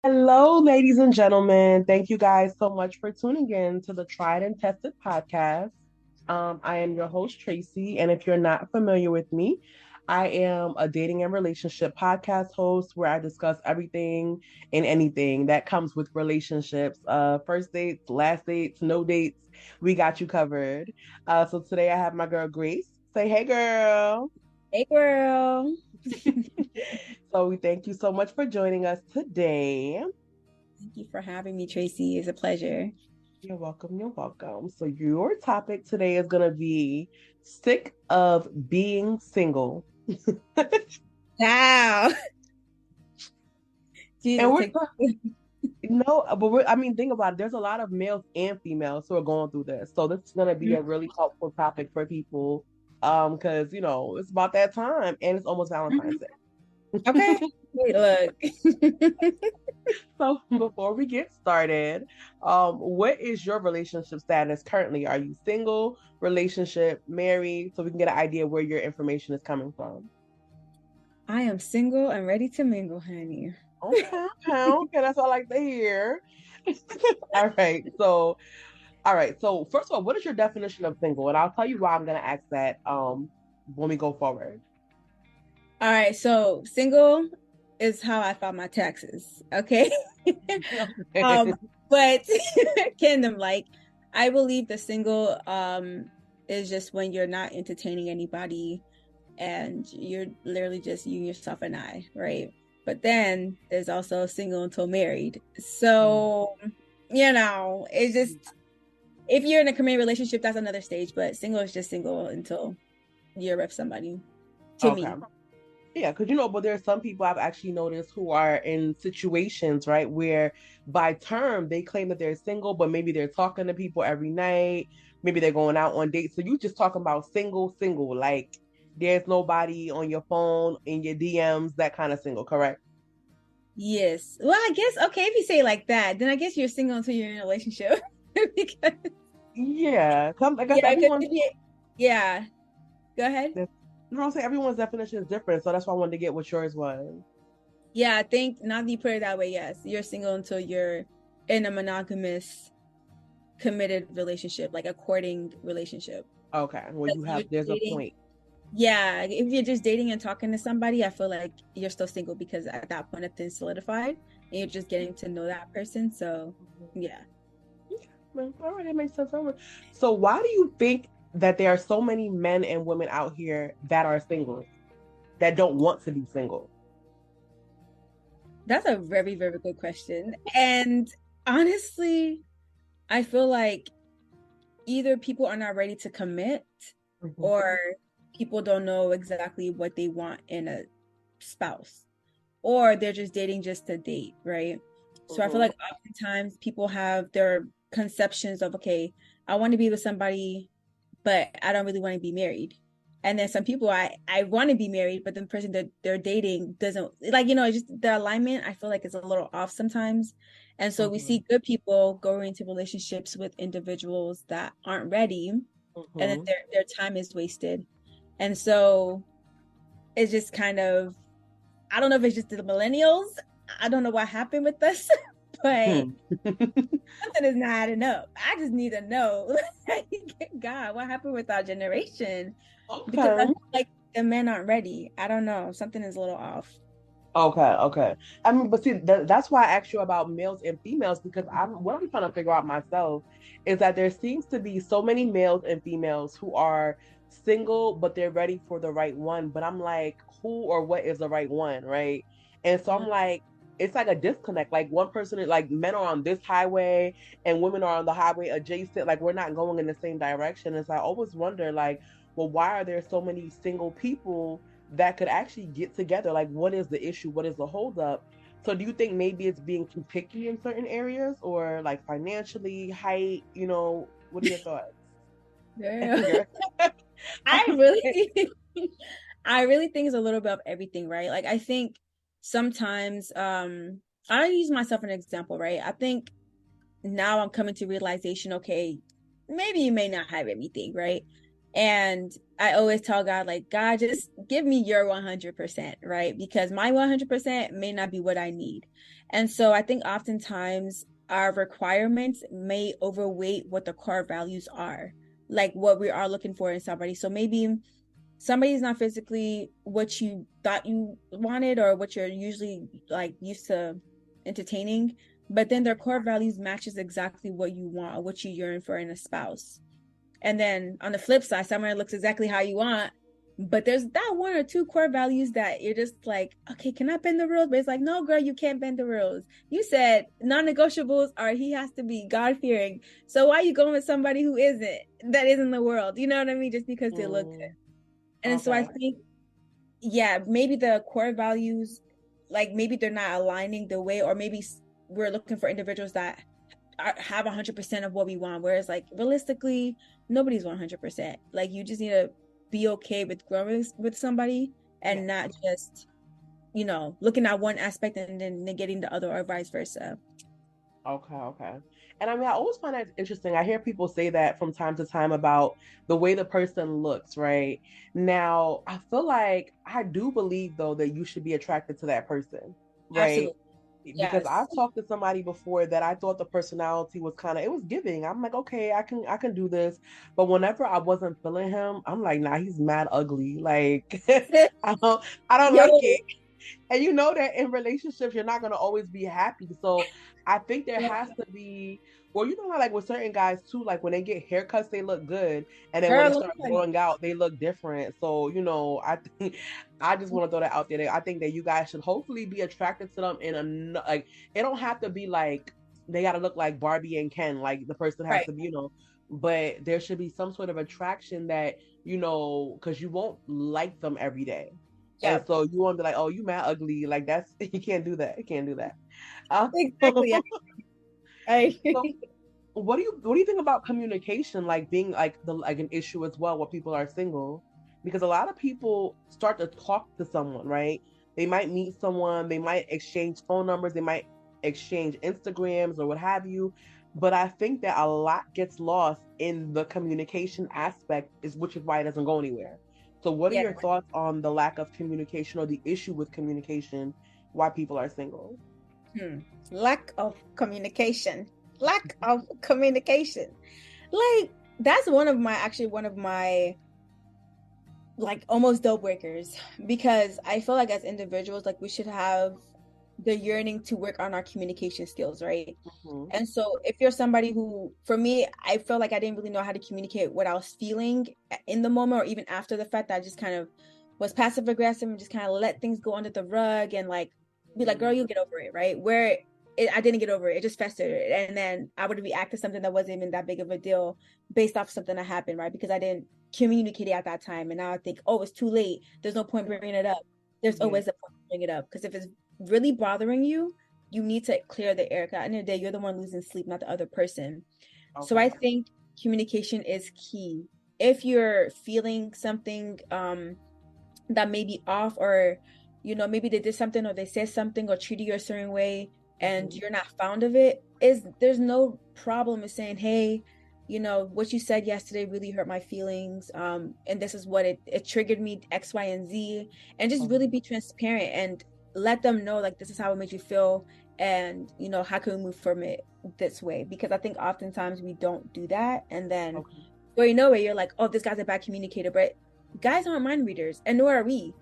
Hello, ladies and gentlemen. Thank you guys so much for tuning in to the Tried and Tested podcast. I am your host, Tracy, and if you're not familiar with me, I am a dating and relationship podcast host where I discuss everything and anything that comes with relationships, first dates, last dates, no dates. We got you covered. So today I have my girl Grace. Say hey, girl. Hey girl. So we thank you so much for joining us today. Thank you for having me, Tracy. It's a pleasure. You're welcome. You're welcome. So, your topic today is going to be sick of being single. Wow. And Jesus, we're take no, but I mean, think about it. There's a lot of males and females who are going through this. So, this is going to be a really helpful topic for people. Because it's about that time and it's almost Valentine's Mhm. Day. Okay. Wait, look. So, before we get started, what is your relationship status currently? Are you single, relationship, married? So we can get an idea where your information is coming from. I am single and ready to mingle, honey. Okay, okay, okay. That's what I like to hear. All right. So first of all, what is your definition of single? And I'll tell you why I'm gonna ask that when we go forward. All right, so single is how I file my taxes. Okay. Um, but Kingdom, like I believe the single is just when you're not entertaining anybody and you're literally just you, yourself, and I, right? But then there's also single until married. So, it's just if you're in a committed relationship, that's another stage, but single is just single until you're with somebody, to Okay. me. Yeah, because but there are some people I've actually noticed who are in situations, right, where by term they claim that they're single, but maybe they're talking to people every night, maybe they're going out on dates. So you just talking about single, single, like there's nobody on your phone, in your DMs, that kind of single, correct? Yes. Well, I guess okay, if you say it like that, then I guess you're single until you're in a relationship. Because Yeah, come. I guess yeah, because everyone's. if you yeah, go ahead. I'm saying everyone's definition is different, so that's why I wanted to get what yours was. Yeah, I think now that you put it that way, yes, you're single until you're in a monogamous, committed relationship, like a courting relationship. Okay, well, Like you're there's a dating. point. Yeah, if you're just dating and talking to somebody, I feel like you're still single because at that point, it's solidified and you're just getting to know that person. So, yeah. Well, all right, that makes sense. All right. So why do you think that there are so many men and women out here that are single, that don't want to be single? That's a very, very good question. And honestly, I feel like either people are not ready to commit Mhm. or people don't know exactly what they want in a spouse or they're just dating just to date, right? So I feel Mhm. like oftentimes people have their conceptions of, okay, I want to be with somebody, but I don't really want to be married. And then some people I want to be married, but the person that they're dating doesn't like, just the alignment I feel like is a little off sometimes. And so we see Mhm. good people going into relationships with individuals that aren't ready, and then Mhm. their time is wasted. And so it's just kind of I don't know if it's just the millennials. I don't know what happened with us, but Hmm. something is not adding up. I just need to know, like, God, what happened with our generation? Because I Okay. feel like the men aren't ready. I don't know. Something is a little off. Okay, okay. I mean, but see, that's why I asked you about males and females because what I'm trying to figure out myself is that there seems to be so many males and females who are single, but they're ready for the right one. But I'm like, who or what is the right one, right? And so I'm like, it's like a disconnect. Like one person, like men are on this highway and women are on the highway adjacent. Like we're not going in the same direction. And so I always wonder, like, well, why are there so many single people that could actually get together? Like, what is the issue? What is the holdup? So, do you think maybe it's being too picky in certain areas, or like financially, height? What are your thoughts? Girl, Girl. I really, I really think it's a little bit of everything, right? Like I think sometimes, I use myself as an example, right? I think now I'm coming to realization, okay, maybe you may not have everything, right? And I always tell God, like, God, just give me your 100%, right? Because my 100% may not be what I need. And so I think oftentimes our requirements may overweight what the core values are, like what we are looking for in somebody. So maybe somebody's not physically what you thought you wanted or what you're usually like used to entertaining, but then their core values matches exactly what you want or what you yearn for in a spouse. And then on the flip side, someone looks exactly how you want, but there's that one or two core values that you're just like, okay, can I bend the rules? But it's like, no, girl, you can't bend the rules. You said non-negotiables are he has to be God-fearing. So why are you going with somebody who isn't, that isn't the world? You know what I mean? Just because they look good. And so I Okay. think, yeah, maybe the core values, like maybe they're not aligning the way, or maybe we're looking for individuals that have 100% of what we want. Whereas, like, realistically, nobody's 100%. Like, you just need to be okay with growing with somebody Yeah. and not just, looking at one aspect and then negating the other, or vice versa. Okay, okay. And I mean, I always find that interesting. I hear people say that from time to time about the way the person looks, right? Now, I feel like I do believe though that you should be attracted to that person, right? Absolutely. Because Yes. I've talked to somebody before that I thought the personality was kind of it was giving. I'm like, okay, I can do this. But whenever I wasn't feeling him, I'm like, nah, he's mad ugly. Like I don't like Yo. it. And you know that in relationships you're not gonna always be happy. So I think there has to be, well, you know how like with certain guys too, like when they get haircuts they look good, and then when they Girl, start growing out they look different. So I think I just want to throw that out there. I think that you guys should hopefully be attracted to them in a like it don't have to be like they got to look like Barbie and Ken, like the person has right. to be, but there should be some sort of attraction that because you won't like them every day. And Yep. so you want to be like, oh, you mad ugly. Like that's you can't do that. You can't do that. Uh, Exactly. I so what do you think about communication like being like the like an issue as well when people are single? Because a lot of people start to talk to someone, right? They might meet someone, they might exchange phone numbers, they might exchange Instagrams or what have you. But I think that a lot gets lost in the communication aspect, which is why it doesn't go anywhere. So what are yeah. your thoughts on the lack of communication or the issue with communication, why people are single? Hmm. Lack of communication. Lack of communication. Like, that's one of my like almost deal breakers, because I feel like as individuals, like we should have the yearning to work on our communication skills, right? Mhm. And so if you're somebody who, for me, I felt like I didn't really know how to communicate what I was feeling in the moment, or even after the fact, that I just kind of was passive aggressive and just kind of let things go under the rug and like be like, girl, you'll get over it, right? I didn't get over it. It just festered. And then I would react to something that wasn't even that big of a deal based off something that happened, right? Because I didn't communicate it at that time. And now I think, oh, it's too late. There's no point bringing it up. There's Yeah. always a point bringing it up. Because if it's really bothering you, you need to clear the air. At the end of the day, you're the one losing sleep, not the other person. So I Okay. think communication is key. If you're feeling something that may be off, or maybe they did something or they said something or treated you a certain way and Mhm. you're not fond of it, is there's no problem in saying, hey, what you said yesterday really hurt my feelings, and this is what it triggered me, X, Y, and Z. And just really Mhm. be transparent and let them know, like, this is how it made you feel, and how can we move from it this way. Because I think oftentimes we don't do that, and then Okay. where you're like, oh, this guy's a bad communicator. But guys aren't mind readers, and nor are we.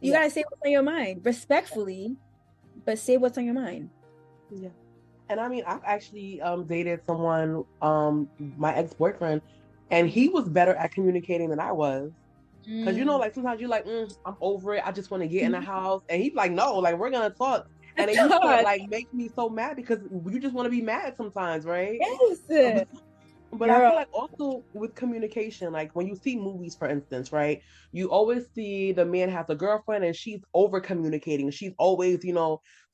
You Yeah. gotta say what's on your mind respectfully, but say what's on your mind. Yeah. And I mean, I've actually dated someone, my ex-boyfriend, and he was better at communicating than I was. Cause Mm. like sometimes you're like, I'm over it. I just want to get in the house. And he's like, no, like we're gonna talk. And it used to God, like make me so mad because you just want to be mad sometimes, right? yes, But I girl. feel like also with communication, like when you see movies, for instance, right? You always see the man has a girlfriend and she's over communicating. She's always,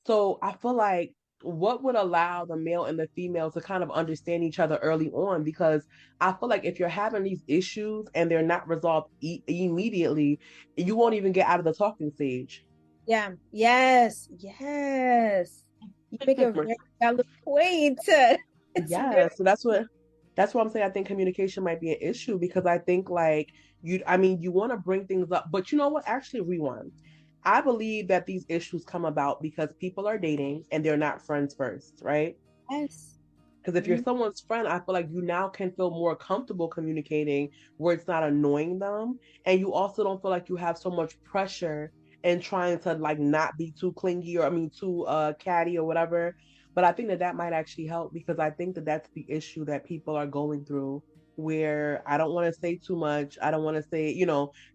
so I feel like what would allow the male and the female to kind of understand each other early on? Because I feel like if you're having these issues and they're not resolved immediately, you won't even get out of the talking stage. Yeah, yes, yes. You make a very valid point. It's Yeah, very so that's what I'm saying. I think communication might be an issue because I think like you want to bring things up, but you know what? Actually, rewind. I believe that these issues come about because people are dating and they're not friends first, right? Yes. Because if you're Mhm. someone's friend, I feel like you now can feel more comfortable communicating where it's not annoying them. And you also don't feel like you have so much pressure in trying to like not be too clingy or I mean too catty or whatever. But I think that that might actually help because I think that that's the issue that people are going through where I don't want to say too much. I don't want to say,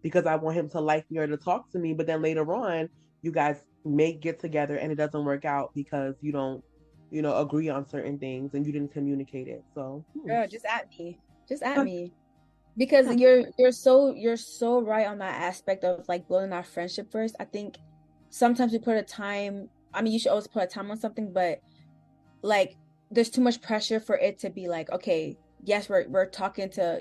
because I want him to like me or to talk to me. But then later on, you guys may get together and it doesn't work out because you don't agree on certain things and you didn't communicate it. So, Girl, just at me. Just at me. Because you're so right on that aspect of like building our friendship first. I think sometimes we put a time, I mean, you should always put a time on something, but like there's too much pressure for it to be like, okay, yes, we're talking to,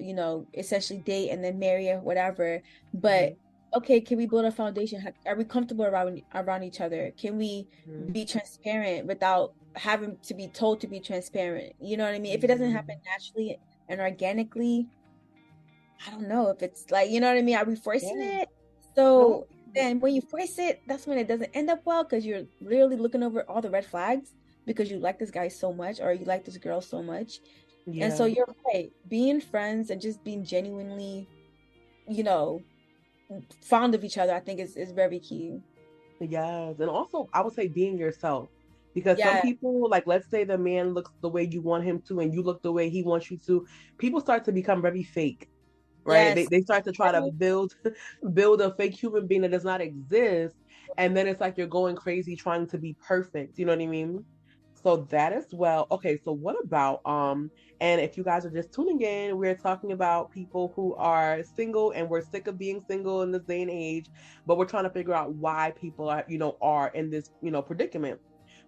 essentially date and then marry or whatever, but okay, can we build a foundation? Are we comfortable around each other? Can we be transparent without having to be told to be transparent? You know what I mean? If it doesn't happen naturally and organically, I don't know if it's like, you know what I mean? Are we forcing yeah. it? No. So then when you force it, that's when it doesn't end up well because you're literally looking over all the red flags because you like this guy so much or you like this girl so much. And so Yeah. you're right. Being friends and just being genuinely, you know, fond of each other, I think is very key. Yes. And also, I would say being yourself. Because some Yeah. people, like, let's say the man looks the way you want him to, and you look the way he wants you to, people start to become very fake, right? They, Yes. they start to try to build a fake human being that does not exist. And then it's like you're going crazy trying to be perfect. You know what I mean? So that as well. Okay, so what about and if you guys are just tuning in, we're talking about people who are single and we're sick of being single in this day and age, but we're trying to figure out why people are in this, predicament.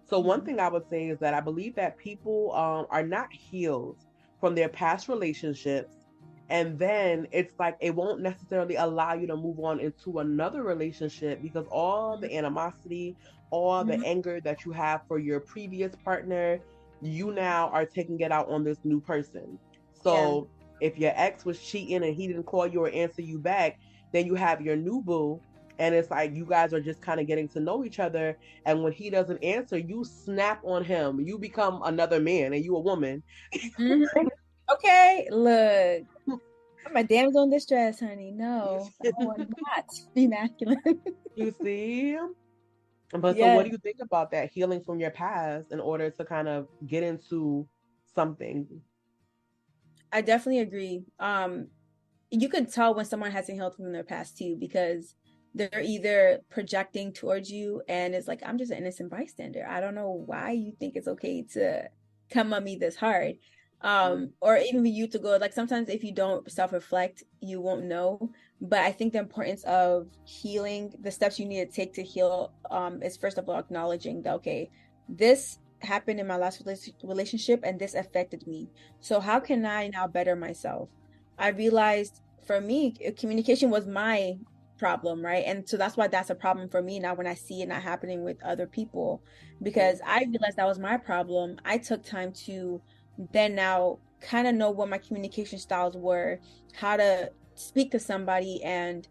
So one Mhm. thing I would say is that I believe that people are not healed from their past relationships, and then it's like it won't necessarily allow you to move on into another relationship because all the animosity, all the Mhm. anger that you have for your previous partner, you now are taking it out on this new person. Yeah. So if your ex was cheating and he didn't call you or answer you back, then you have your new boo, and it's like you guys are just kind of getting to know each other, and when he doesn't answer, you snap on him, you become another man and you a woman. Mhm. Okay, look. I'm a damsel in distress, honey. No, I will not be masculine. You see? But so what Yes. do you think about that healing from your past in order to kind of get into something? I definitely agree. You could tell when someone hasn't healed from their past too, because they're either projecting towards you and it's like, I'm just an innocent bystander. I don't know why you think it's okay to come at me this hard. Or even for you to go, like sometimes if you don't self-reflect, you won't know. But I think the importance of healing, the steps you need to take to heal, is first of all acknowledging that, okay, this happened in my last relationship and this affected me. So how can I now better myself? I realized for me, communication was my problem, right? And so that's why that's a problem for me now when I see it not happening with other people, because I realized that was my problem. I took time to then now kind of know what my communication styles were, how to speak to somebody and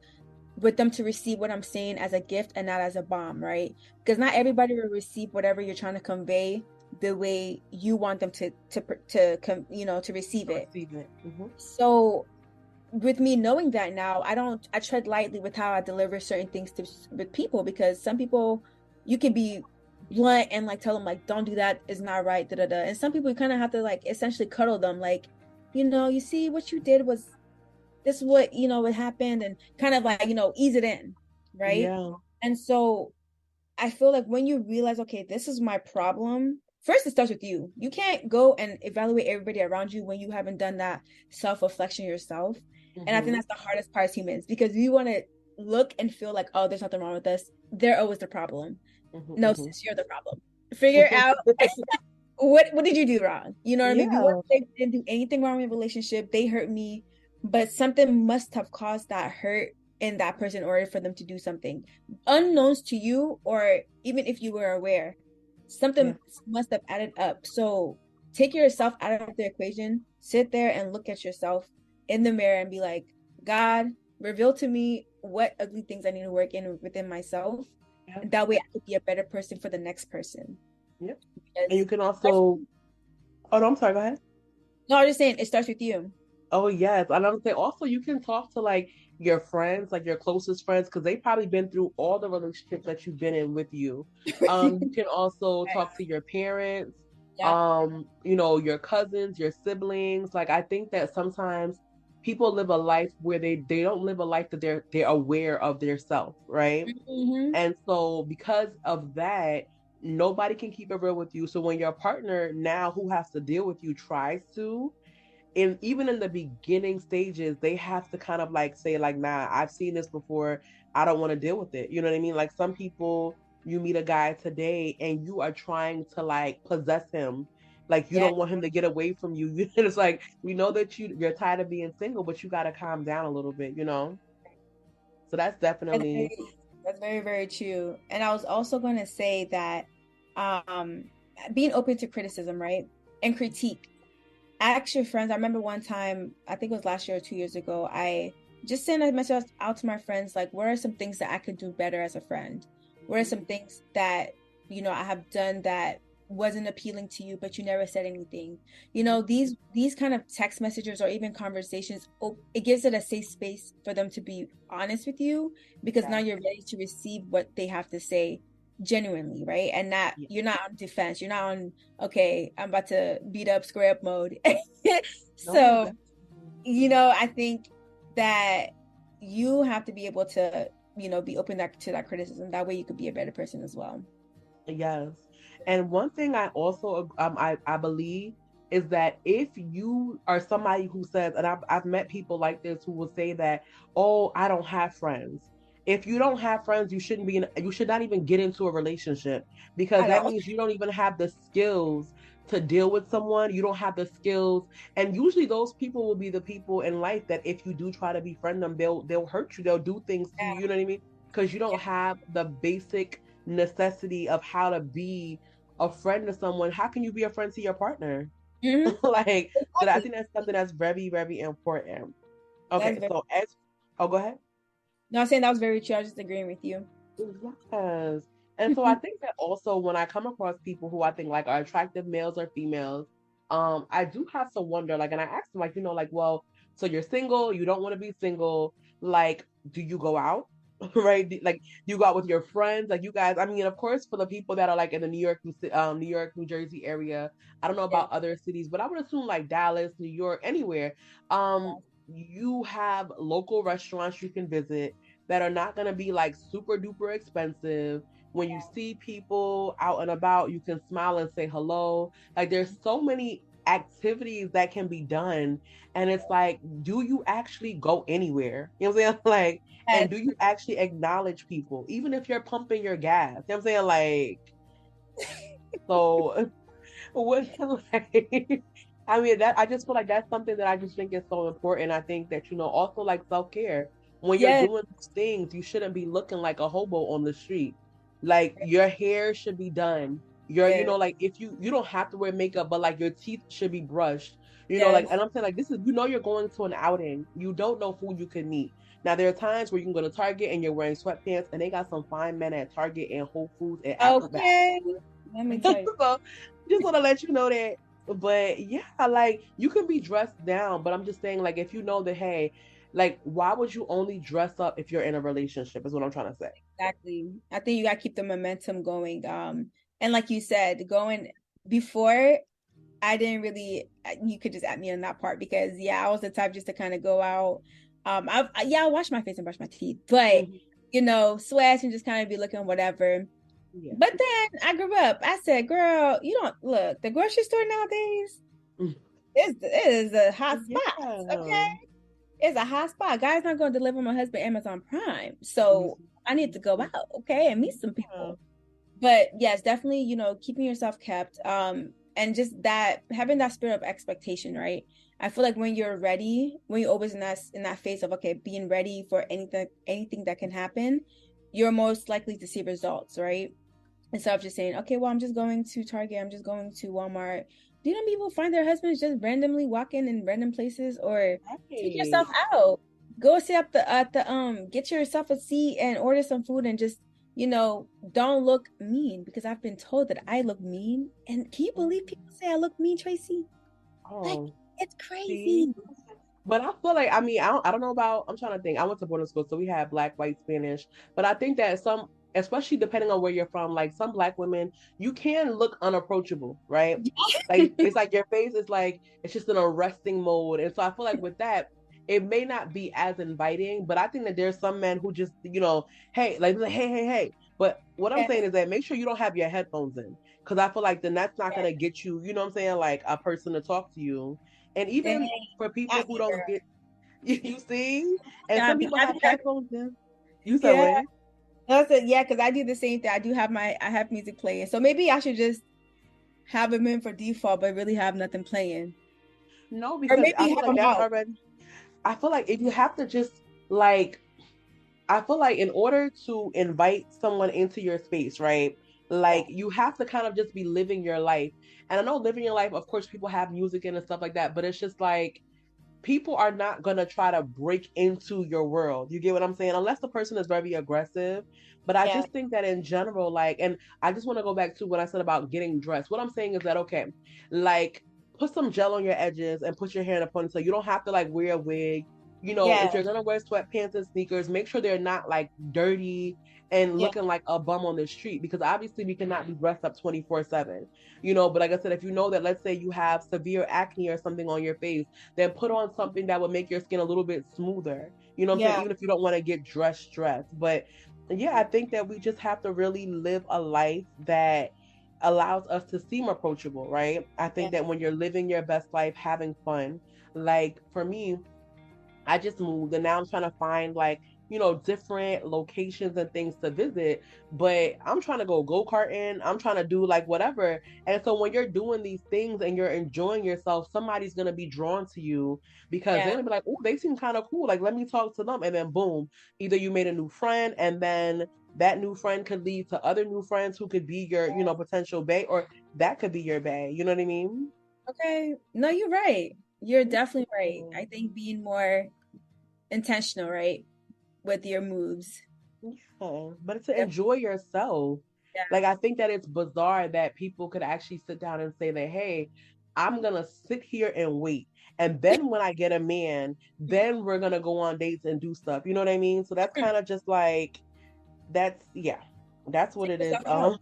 with them to receive what I'm saying as a gift and not as a bomb, right? Because not everybody will receive whatever you're trying to convey the way you want them to receive To it. receive it. So with me knowing that now, I tread lightly with how I deliver certain things to with people because some people you can be blunt and like tell them like don't do that is not right, da da da. And some people you kind of have to like essentially cuddle them like, you see what you did was this is what what happened and kind of like ease it in, right? Yeah. And so I feel like when you realize, okay, this is my problem, first it starts with you. You can't go and evaluate everybody around you when you haven't done that self-reflection yourself. And I think Mm-hmm. that's the hardest part as humans because we want to look and feel like, oh, there's nothing wrong with us. They're always the problem. No, Mm-hmm. sis, you're the problem. Figure out what did you do wrong? You know what I mean? We want Yeah. to say we didn't do anything wrong in a relationship. They hurt me, but something must have caused that hurt in that person in order for them to do something unknowns to you, or even if you were aware, Yeah. something must have added up. So take yourself out of the equation, sit there and look at yourself in the mirror and be like, God, reveal to me what ugly things I need to work in within myself. Yeah. And that way I could be a better person for the next person. Yep. And you can also, oh no, I'm sorry, go ahead. No, I'm just saying it starts with you. Oh yes. And I'm saying also you can talk to like your friends, like your closest friends, because they've probably been through all the relationships that you've been in with you. You can also talk to your parents, Yeah. you know, your cousins, your siblings. Like I think that sometimes people live a life where they don't live a life that they're aware of their self, right? Mm-hmm. And so because of that, nobody can keep it real with you. So when your partner now who has to deal with you tries to, and even in the beginning stages, they have to kind of like say, like, nah, I've seen this before. I don't want to deal with it. You know what I mean? Like some people, you meet a guy today and you are trying to like possess him. Like you Yeah. don't want him to get away from you. It's like we know that you're tired of being single, but you gotta calm down a little bit, you know? So that's That's definitely very, that's very, very true. And I was also going to say that um, being open to criticism, right? And critique. Ask your friends. I remember one time, I think it was last year or 2 years ago, I just sent a message out to my friends, like, what are some things that I could do better as a friend? What are some things that, I have done that wasn't appealing to you, but you never said anything? These kind of text messages or even conversations, it gives it a safe space for them to be honest with you, because now you're ready to receive what they have to say genuinely, right? And not you're not on defense, you're not on, okay, I'm about to beat up, square up mode. So I think that you have to be able to be open to that criticism. That way you could be a better person as well. Yes. And one thing I also I believe is that if you are somebody who says, and I've met people like this who will say that, oh, I don't have friends. If you don't have friends, you should not even get into a relationship, because that means you don't even have the skills to deal with someone. You don't have the skills. And usually those people will be the people in life that if you do try to befriend them, they'll hurt you. They'll do things to you. You know what I mean? Because you don't have the basic necessity of how to be a friend to someone. How can you be a friend to your partner? Mm-hmm. Like, so I Exactly. think that's something that's very, very important. That's Okay, very so oh, go ahead. No, I'm saying that was very true. I was just agreeing with you. Yes. And so I think that also when I come across people who I think like are attractive males or females, I do have to wonder, like, and I ask them, like, like, well, so you're single, you don't want to be single, like, do you go out? Right? Like, you go out with your friends, like you guys. I mean, of course, for the people that are like in the New York, New Jersey area, I don't know Yeah. about other cities, but I would assume like Dallas, New York, anywhere. You have local restaurants you can visit that are not going to be like super duper expensive. When you see people out and about, you can smile and say hello. Like there's so many activities that can be done. And it's like, do you actually go anywhere? You know what I'm saying? Like, and Yes. do you actually acknowledge people, even if you're pumping your gas? You know what I'm saying? Like, so what like I mean that I just feel like that's something that I just think is so important. I think that also like self-care. When you're Yes. doing these things, you shouldn't be looking like a hobo on the street. Like your hair should be done. Yes. Like if you don't have to wear makeup, but like your teeth should be brushed. Like, Yes. and I'm saying like this is you're going to an outing. You don't know who you can meet. Now there are times where you can go to Target and you're wearing sweatpants and they got some fine men at Target and Whole Foods and Outback. Okay. Let me tell you. So just want to let you know that. But yeah, like you can be dressed down, but I'm just saying, like, if you know that, hey, like, why would you only dress up if you're in a relationship? Is what I'm trying to say. Exactly. I think you gotta keep the momentum going. And like you said, going before, I didn't really. You could just add me on that part because I was the type just to kind of go out. I wash my face and brush my teeth, but Mhm. sweat and just kind of be looking whatever. Yeah. But then I grew up. I said, "Girl, you don't look the grocery store nowadays. Mm. It is a hot spot. Yeah. Okay, it's a hot spot. Guys not going to deliver my husband Amazon Prime, so I need to go out, okay, and meet some Yeah. people." But yes, definitely, keeping yourself kept, and just that having that spirit of expectation, right? I feel like when you're ready, when you're always in that phase of okay, being ready for anything that can happen, you're most likely to see results, right? instead of just saying, okay, well, I'm just going to Target, I'm just going to Walmart. Do you know people find their husbands just randomly walking in random places? Or take yourself Right. out, go sit up the at the get yourself a seat and order some food and just, don't look mean, because I've been told that I look mean. And can you believe people say I look mean, Tracy? Like, Oh, it's see. crazy. But I feel like, I mean, I don't know about, I'm trying to think. I went to boarding school, so we had black, white, Spanish. But I think that some, especially depending on where you're from, like some black women, you can look unapproachable, right? Like it's like your face is like it's just in a resting mode. And so I feel like with that, it may not be as inviting, but I think that there's some men who just, hey, like hey, hey, hey. But what I'm Yeah, saying is that make sure you don't have your headphones in. Cause I feel like then that's not gonna get you, you know what I'm saying, like a person to talk to you. And dang, even for people got who me, don't girl. get you see, and some Got me. people have headphones in. You said Yeah, what? that's it. Yeah, because I do the same thing. I have music playing. So maybe I should just have them in for default, but really have nothing playing. No, Or because I maybe feel have like them that out. already. I feel like if you have to just like, I feel like in order to invite someone into your space, right? Yeah. Like you have to kind of just be living your life. And I know living your life, of course, people have music in and stuff like that, but it's just like people are not going to try to break into your world. You get what I'm saying? Unless the person is very aggressive. But I Yeah. just think that in general, like, and I just want to go back to what I said about getting dressed. What I'm saying is that, okay, like, put some gel on your edges and put your hair in a ponytail. You don't have to like wear a wig. If Yeah. you're gonna wear sweatpants and sneakers, make sure they're not like dirty and Yeah. looking like a bum on the street because obviously we cannot be dressed up 24/7. But like I said, if you know that, let's say you have severe acne or something on your face, then put on something that would make your skin a little bit smoother. You know what I'm saying? Yeah. Even if you don't want to get dressed. But yeah, I think that we just have to really live a life that allows us to seem approachable, right? I Yeah. think that when you're living your best life, having fun, like for me, I just moved and now I'm trying to find like, different locations and things to visit. But I'm trying to go karting. I'm trying to do like whatever. And so when you're doing these things and you're enjoying yourself, somebody's gonna be drawn to you because they're Yeah. gonna be like, oh, they seem kind of cool. Like, let me talk to them. And then boom, either you made a new friend and then that new friend could lead to other new friends who could be your, potential bae, or that could be your bae. You know what I mean? Okay. No, you're right. You're Yeah. definitely right. I think being more intentional, right, with your moves. Yeah, but to Yep. enjoy yourself. Yeah. Like I think that it's bizarre that people could actually sit down and say that, hey, I'm gonna sit here and wait. And then when I get a man, then we're gonna go on dates and do stuff. You know what I mean? So that's kind of just like that's yeah, that's what Take it is. yourself out.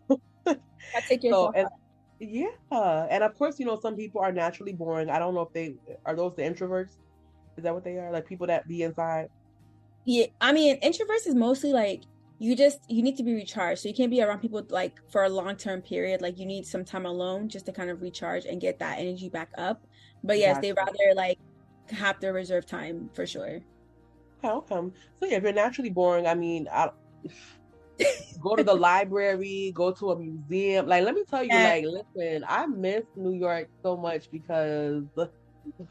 I take So yourself and out. yeah, and of course, some people are naturally boring. I don't know if they are those the introverts. Is that what they are? Like people that be inside. Yeah, I mean, introverts is mostly like you need to be recharged. So you can't be around people like for a long-term period. Like you need some time alone just to kind of recharge and get that energy back up. But yes, they Gotcha. rather like have their reserve time for sure. How come? So yeah, if you're naturally boring, I mean, go to the library, go to a museum. Like, let me tell you, Yeah, like, listen, I miss New York so much because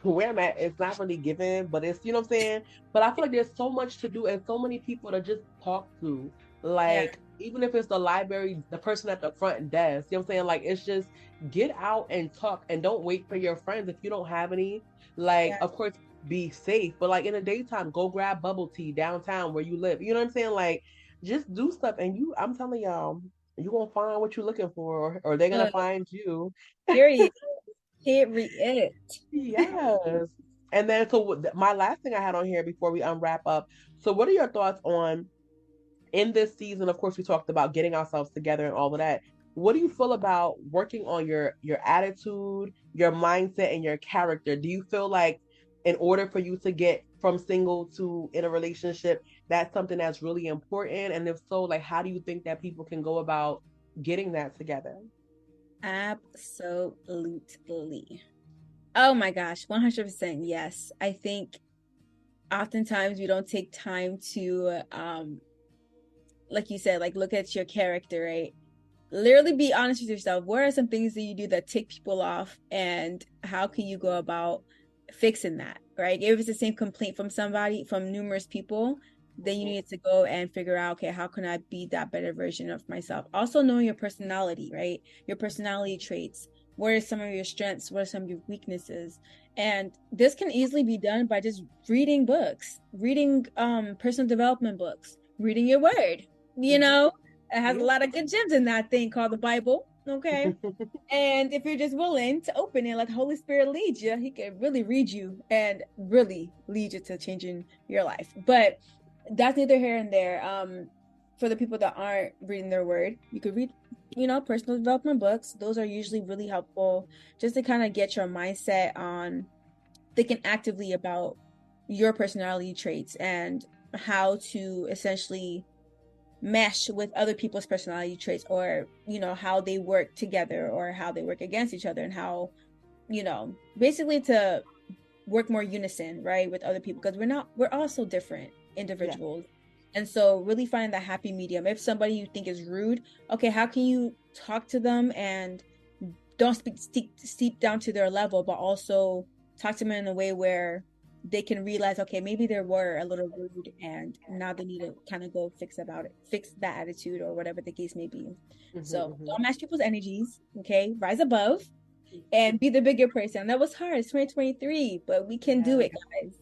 where I'm at, it's not really given, but it's, you know what I'm saying? But I feel like there's so much to do and so many people to just talk to. yeah, Like, even if it's the library, the person at the front desk, you know what I'm saying? Like, it's just get out and talk and don't wait for your friends if you don't have any. Like, yeah. of course, be safe, but like in the daytime, go grab bubble tea downtown where you live. You know what I'm saying? Like, just do stuff and I'm telling y'all, you gonna find what you're looking for, or they're gonna Look, find you. period. Period. Yes. And then, so my last thing I had on here before we unwrap up. So, what are your thoughts on in this season? Of course, we talked about getting ourselves together and all of that. What do you feel about working on your attitude, your mindset, and your character? Do you feel like in order for you to get from single to in a relationship, that's something that's really important? And if so, like, how do you think that people can go about getting that together? Absolutely. Oh my gosh, 100% yes. I think oftentimes we don't take time to like you said, like look at your character, right? Literally be honest with yourself. What are some things that you do that tick people off, and how can you go about fixing that, right? If it's the same complaint from somebody, from numerous people, then you need to go and figure out, okay, how can I be that better version of myself? Also knowing your personality, right? Your personality traits. What are some of your strengths? What are some of your weaknesses? And this can easily be done by just reading books, reading personal development books, reading your word. You know, it has a lot of good gems in that thing called the Bible. Okay. And if you're just willing to open it, like Holy Spirit leads you, he can really read you and really lead you to changing your life. But that's neither here and there. For the people that aren't reading their word, you could read, personal development books. Those are usually really helpful just to kind of get your mindset on thinking actively about your personality traits and how to essentially mesh with other people's personality traits, or how they work together or how they work against each other, and how basically to work more unison, right, with other people, because we're all so different individuals. And so really find that happy medium. If somebody you think is rude, okay, how can you talk to them and don't steep down to their level, but also talk to them in a way where they can realize, okay, maybe they were a little rude and now they need to kind of go fix that attitude or whatever the case may be. So don't match people's energies, okay? Rise above and be the bigger person. That was hard. It's 2023, but we can do it, guys.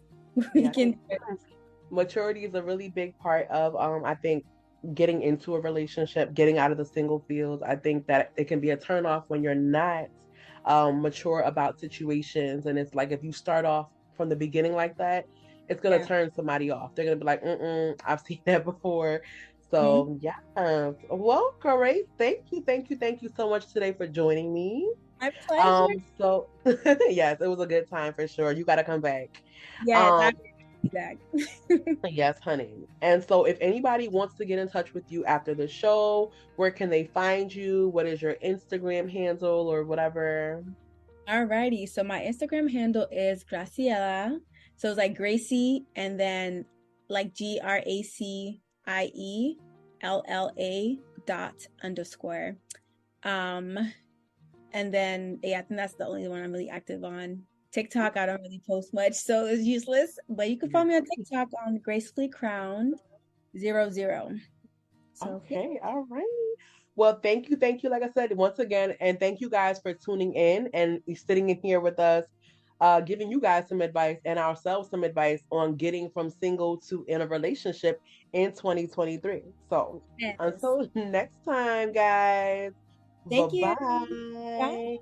We can do it. Maturity is a really big part of I think getting into a relationship, getting out of the single field. I think that it can be a turnoff when you're not mature about situations. And it's like if you start off from the beginning like that, it's gonna turn somebody off. They're gonna be like, I've seen that before. So well, great. Thank you so much today for joining me. My pleasure. So yes, it was a good time for sure. You gotta come back. Yes, back. Yes, honey. And so if anybody wants to get in touch with you after the show, where can they find you? What is your Instagram handle or whatever? Alrighty. So my Instagram handle is Graciela. So it's like Gracie and then like GRACIELLA._. And then I think that's the only one I'm really active on. TikTok, I don't really post much, so it's useless. But you can follow me on TikTok on Gracefully Crowned 00. So, okay, all right. Well, thank you, like I said, once again, and thank you guys for tuning in and sitting in here with us, giving you guys some advice and ourselves some advice on getting from single to in a relationship in 2023. So until next time, guys. Thank you. Bye. Bye.